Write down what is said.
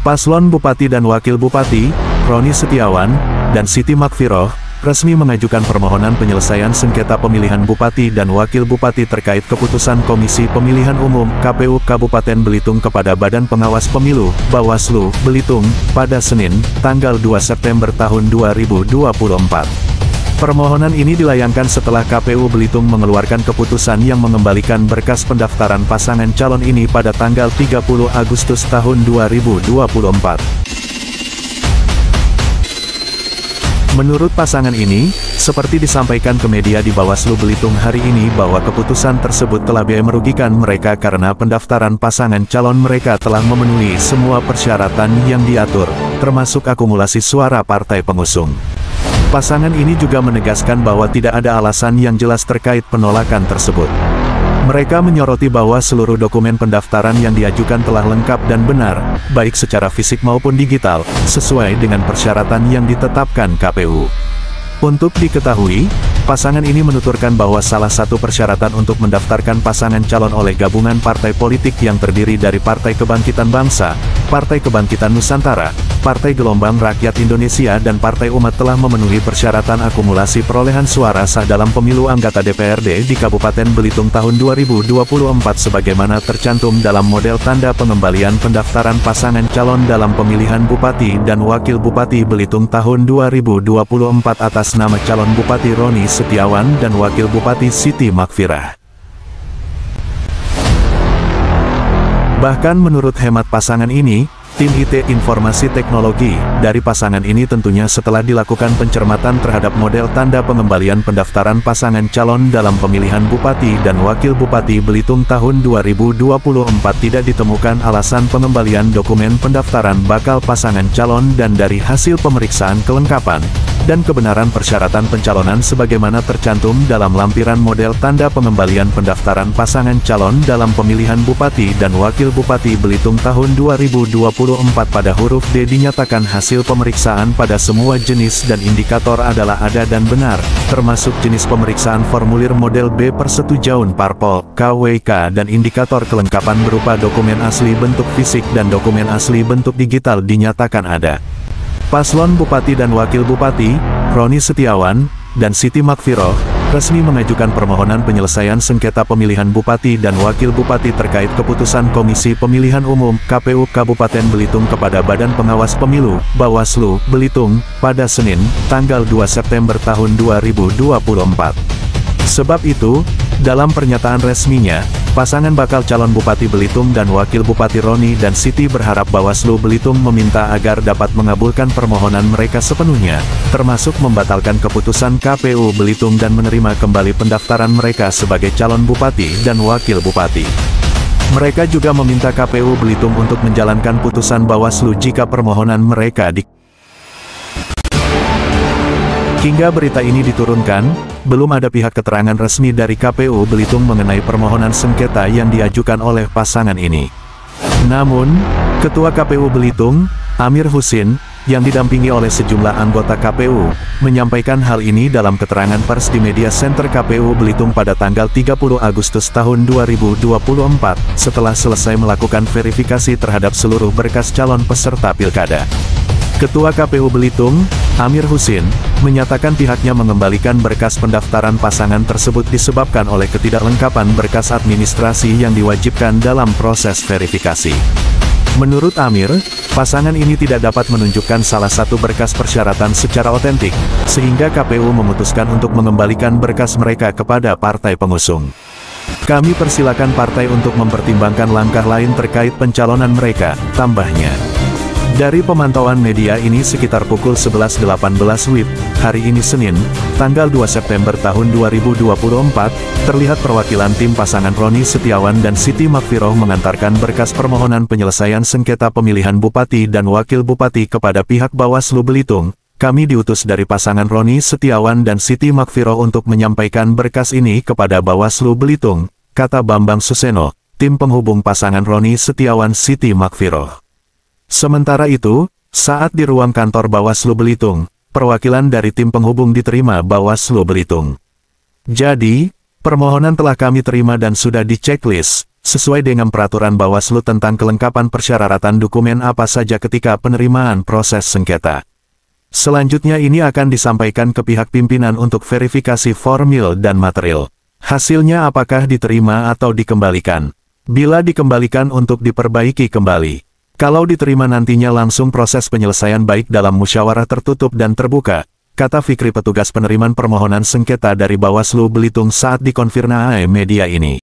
Paslon Bupati dan Wakil Bupati, Roni Setiawan, dan Siti Makfiroh, resmi mengajukan permohonan penyelesaian sengketa pemilihan Bupati dan Wakil Bupati terkait keputusan Komisi Pemilihan Umum KPU Kabupaten Belitung kepada Badan Pengawas Pemilu, Bawaslu, Belitung, pada Senin, tanggal 2 September tahun 2024. Permohonan ini dilayangkan setelah KPU Belitung mengeluarkan keputusan yang mengembalikan berkas pendaftaran pasangan calon ini pada tanggal 30 Agustus tahun 2024. Menurut pasangan ini, seperti disampaikan ke media di Bawaslu Belitung hari ini bahwa keputusan tersebut telah merugikan mereka karena pendaftaran pasangan calon mereka telah memenuhi semua persyaratan yang diatur, termasuk akumulasi suara partai pengusung. Pasangan ini juga menegaskan bahwa tidak ada alasan yang jelas terkait penolakan tersebut. Mereka menyoroti bahwa seluruh dokumen pendaftaran yang diajukan telah lengkap dan benar, baik secara fisik maupun digital, sesuai dengan persyaratan yang ditetapkan KPU. Untuk diketahui, pasangan ini menuturkan bahwa salah satu persyaratan untuk mendaftarkan pasangan calon oleh gabungan partai politik yang terdiri dari Partai Kebangkitan Bangsa, Partai Kebangkitan Nusantara, Partai Gelombang Rakyat Indonesia dan Partai Umat telah memenuhi persyaratan akumulasi perolehan suara sah dalam pemilu anggota DPRD di Kabupaten Belitung tahun 2024 sebagaimana tercantum dalam model tanda pengembalian pendaftaran pasangan calon dalam pemilihan Bupati dan Wakil Bupati Belitung tahun 2024 atas nama calon Bupati Roni Setiawan dan Wakil Bupati Siti Makfiroh. Bahkan menurut hemat pasangan ini, tim IT Informasi Teknologi dari pasangan ini tentunya setelah dilakukan pencermatan terhadap model tanda pengembalian pendaftaran pasangan calon dalam pemilihan Bupati dan Wakil Bupati Belitung tahun 2024 tidak ditemukan alasan pengembalian dokumen pendaftaran bakal pasangan calon dan dari hasil pemeriksaan kelengkapan dan kebenaran persyaratan pencalonan sebagaimana tercantum dalam lampiran model tanda pengembalian pendaftaran pasangan calon dalam pemilihan Bupati dan Wakil Bupati Belitung tahun 2024 pada huruf D dinyatakan hasil pemeriksaan pada semua jenis dan indikator adalah ada dan benar, termasuk jenis pemeriksaan formulir model B persetujuan parpol, KWK dan indikator kelengkapan berupa dokumen asli bentuk fisik dan dokumen asli bentuk digital dinyatakan ada. Paslon Bupati dan Wakil Bupati, Roni Setiawan, dan Siti Makfiroh, resmi mengajukan permohonan penyelesaian sengketa pemilihan Bupati dan Wakil Bupati terkait keputusan Komisi Pemilihan Umum KPU Kabupaten Belitung kepada Badan Pengawas Pemilu, Bawaslu, Belitung, pada Senin, tanggal 2 September tahun 2024. Sebab itu, dalam pernyataan resminya, pasangan bakal calon Bupati Belitung dan Wakil Bupati Roni dan Siti berharap Bawaslu Belitung meminta agar dapat mengabulkan permohonan mereka sepenuhnya, termasuk membatalkan keputusan KPU Belitung dan menerima kembali pendaftaran mereka sebagai calon Bupati dan Wakil Bupati. Mereka juga meminta KPU Belitung untuk menjalankan putusan Bawaslu jika permohonan mereka Hingga berita ini diturunkan, belum ada pihak keterangan resmi dari KPU Belitung mengenai permohonan sengketa yang diajukan oleh pasangan ini. Namun, Ketua KPU Belitung, Amir Husin, yang didampingi oleh sejumlah anggota KPU, menyampaikan hal ini dalam keterangan pers di media center KPU Belitung pada tanggal 30 Agustus tahun 2024, setelah selesai melakukan verifikasi terhadap seluruh berkas calon peserta pilkada. Ketua KPU Belitung, Amir Husin, menyatakan pihaknya mengembalikan berkas pendaftaran pasangan tersebut disebabkan oleh ketidaklengkapan berkas administrasi yang diwajibkan dalam proses verifikasi. Menurut Amir, pasangan ini tidak dapat menunjukkan salah satu berkas persyaratan secara otentik, sehingga KPU memutuskan untuk mengembalikan berkas mereka kepada partai pengusung. Kami persilakan partai untuk mempertimbangkan langkah lain terkait pencalonan mereka, tambahnya. Dari pemantauan media ini sekitar pukul 11.18 WIB, hari ini Senin, tanggal 2 September tahun 2024, terlihat perwakilan tim pasangan Roni Setiawan dan Siti Makfiroh mengantarkan berkas permohonan penyelesaian sengketa pemilihan Bupati dan Wakil Bupati kepada pihak Bawaslu Belitung. Kami diutus dari pasangan Roni Setiawan dan Siti Makfiroh untuk menyampaikan berkas ini kepada Bawaslu Belitung, kata Bambang Suseno, tim penghubung pasangan Roni Setiawan Siti Makfiroh. Sementara itu, saat di ruang kantor Bawaslu Belitung, perwakilan dari tim penghubung diterima Bawaslu Belitung. Jadi, permohonan telah kami terima dan sudah di checklist, sesuai dengan peraturan Bawaslu tentang kelengkapan persyaratan dokumen apa saja ketika penerimaan proses sengketa. Selanjutnya ini akan disampaikan ke pihak pimpinan untuk verifikasi formil dan material. Hasilnya apakah diterima atau dikembalikan. Bila dikembalikan untuk diperbaiki kembali. Kalau diterima nantinya langsung proses penyelesaian baik dalam musyawarah tertutup dan terbuka, kata Fikri petugas penerimaan permohonan sengketa dari Bawaslu Belitung saat dikonfirmasi media ini.